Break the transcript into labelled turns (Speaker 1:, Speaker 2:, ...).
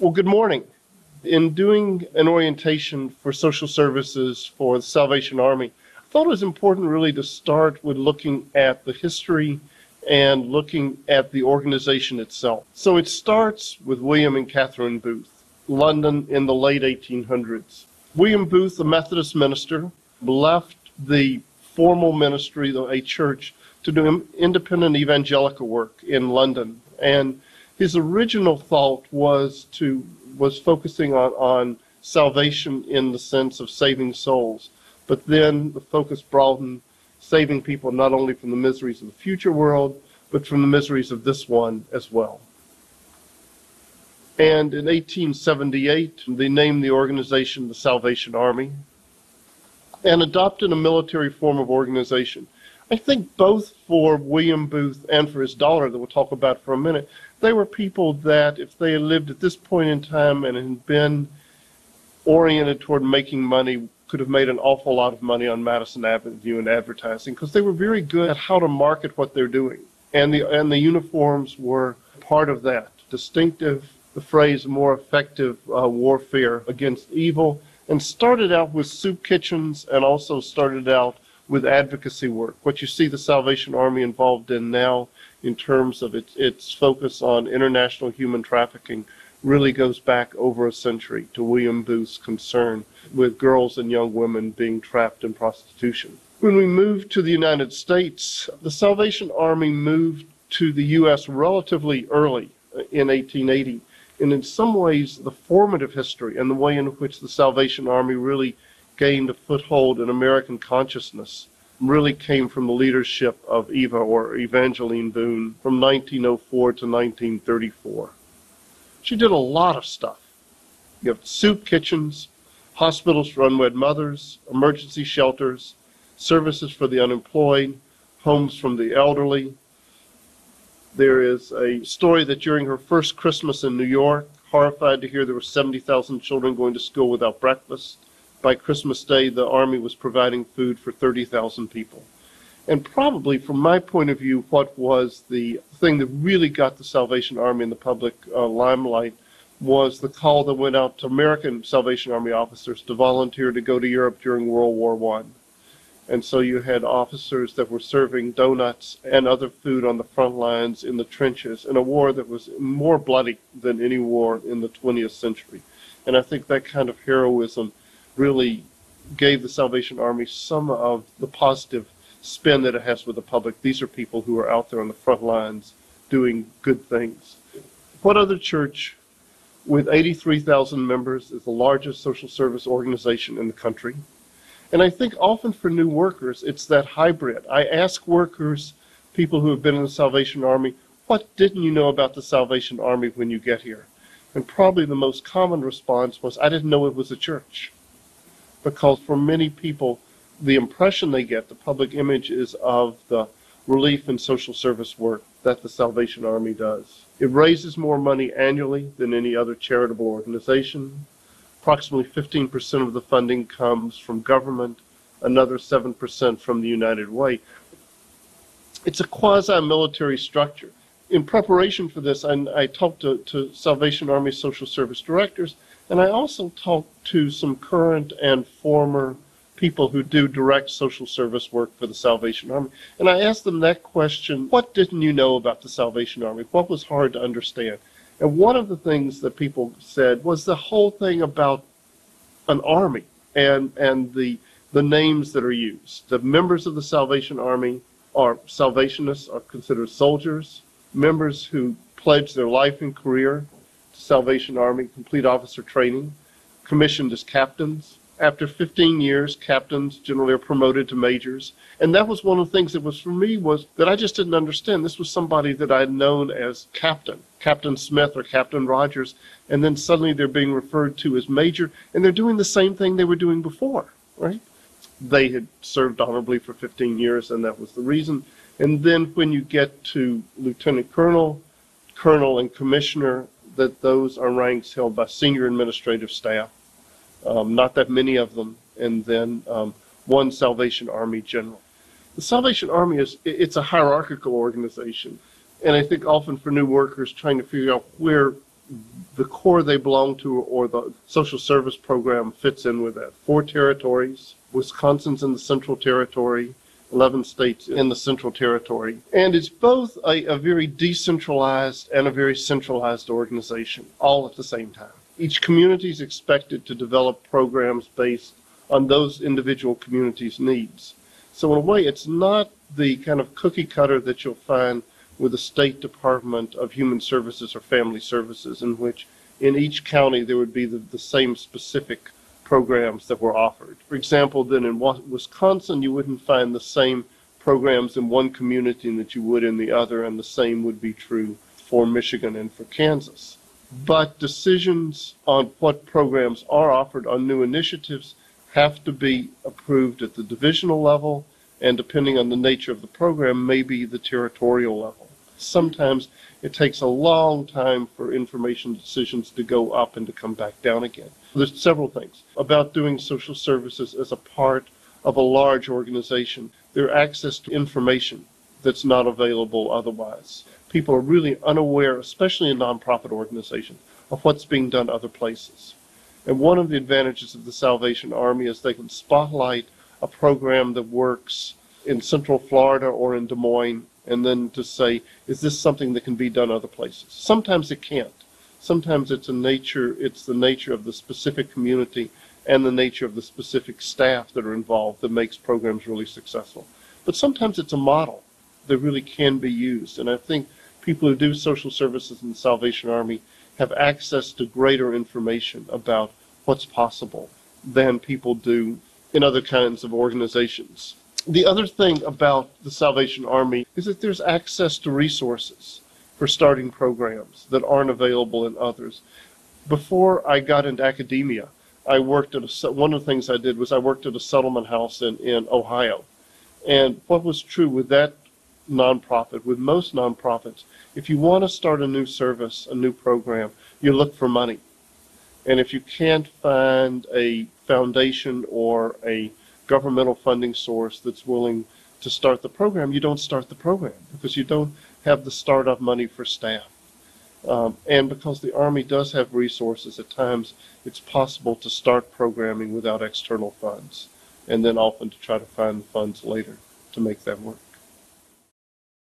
Speaker 1: Well, good morning. In doing an orientation for social services for the Salvation Army, I thought it was important really to start with looking at the history and looking at the organization itself. So it starts with William and Catherine Booth, London in the late 1800s. William Booth, a Methodist minister, left the formal ministry, a church, to do independent evangelical work in London. And his original thought was focusing on salvation in the sense of saving souls, but then the focus broadened, saving people not only from the miseries of the future world, but from the miseries of this one as well. And in 1878, they named the organization the Salvation Army and adopted a military form of organization. I think both for William Booth and for his daughter, that we'll talk about for a minute, they were people that if they had lived at this point in time and had been oriented toward making money, could have made an awful lot of money on Madison Avenue in advertising, because they were very good at how to market what they're doing. And the uniforms were part of that. Distinctive, the phrase more effective warfare against evil, and started out with soup kitchens and also started out with advocacy work. What you see the Salvation Army involved in now in terms of its focus on international human trafficking really goes back over a century to William Booth's concern with girls and young women being trapped in prostitution. When we moved to the United States, the Salvation Army moved to the U.S. relatively early in 1880. And in some ways, the formative history and the way in which the Salvation Army really gained a foothold in American consciousness really came from the leadership of Eva, or Evangeline Boone, from 1904 to 1934. She did a lot of stuff. You have soup kitchens, hospitals for unwed mothers, emergency shelters, services for the unemployed, homes from the elderly. There is a story that during her first Christmas in New York, horrified to hear there were 70,000 children going to school without breakfast. By Christmas Day, the Army was providing food for 30,000 people. And probably, from my point of view, what was the thing that really got the Salvation Army in the public limelight was the call that went out to American Salvation Army officers to volunteer to go to Europe during World War I. And so you had officers that were serving donuts and other food on the front lines in the trenches in a war that was more bloody than any war in the 20th century. And I think that kind of heroism really gave the Salvation Army some of the positive spin that it has with the public. These are people who are out there on the front lines doing good things. What other church with 83,000 members is the largest social service organization in the country? And I think often for new workers, it's that hybrid. I ask workers, people who have been in the Salvation Army, what didn't you know about the Salvation Army when you get here? And probably the most common response was, I didn't know it was a church. Because for many people, the impression they get, the public image, is of the relief and social service work that the Salvation Army does. It raises more money annually than any other charitable organization. Approximately 15% of the funding comes from government, another 7% from the United Way. It's a quasi-military structure. In preparation for this, I talked to Salvation Army social service directors, and I also talked to some current and former people who do direct social service work for the Salvation Army. And I asked them that question, what didn't you know about the Salvation Army? What was hard to understand? And one of the things that people said was the whole thing about an army and the names that are used. The members of the Salvation Army are Salvationists, are considered soldiers, members who pledge their life and career to Salvation Army, complete officer training, commissioned as captains. After 15 years, captains generally are promoted to majors. And that was one of the things that was for me was that I just didn't understand. This was somebody that I had known as Captain Smith or Captain Rogers, and then suddenly they're being referred to as major, and they're doing the same thing they were doing before, right? They had served honorably for 15 years, and that was the reason. And then when you get to lieutenant colonel, colonel, and commissioner, that those are ranks held by senior administrative staff. Not that many of them, and then one Salvation Army general. The Salvation Army it's a hierarchical organization, and I think often for new workers trying to figure out where the corps they belong to or the social service program fits in with that. 4 territories. Wisconsin's in the Central Territory, 11 states in the Central Territory. And it's both a very decentralized and a very centralized organization, all at the same time. Each community is expected to develop programs based on those individual communities' needs. So in a way, it's not the kind of cookie cutter that you'll find with the State Department of Human Services or Family Services, in which in each county there would be the same specific programs that were offered. For example, then in Wisconsin, you wouldn't find the same programs in one community that you would in the other, and the same would be true for Michigan and for Kansas. But decisions on what programs are offered on new initiatives have to be approved at the divisional level, and depending on the nature of the program, maybe the territorial level. Sometimes it takes a long time for information decisions to go up and to come back down again. There's several things about doing social services as a part of a large organization. There's access to information that's not available otherwise. People are really unaware, especially in nonprofit organizations, of what's being done other places. And one of the advantages of the Salvation Army is they can spotlight a program that works in Central Florida or in Des Moines, and then to say, is this something that can be done other places? Sometimes it can't. Sometimes it's the nature of the specific community and the nature of the specific staff that are involved that makes programs really successful. But sometimes it's a model that really can be used. And I think people who do social services in the Salvation Army have access to greater information about what's possible than people do in other kinds of organizations. The other thing about the Salvation Army is that there's access to resources for starting programs that aren't available in others. Before I got into academia, I worked at one of the things I did was I worked at a settlement house in Ohio. And what was true with that nonprofit, with most nonprofits, if you want to start a new service, a new program, you look for money. And if you can't find a foundation or a governmental funding source that's willing to start the program, you don't start the program because you don't have the startup money for staff. And because the Army does have resources, at times it's possible to start programming without external funds, and then often to try to find the funds later to make that work.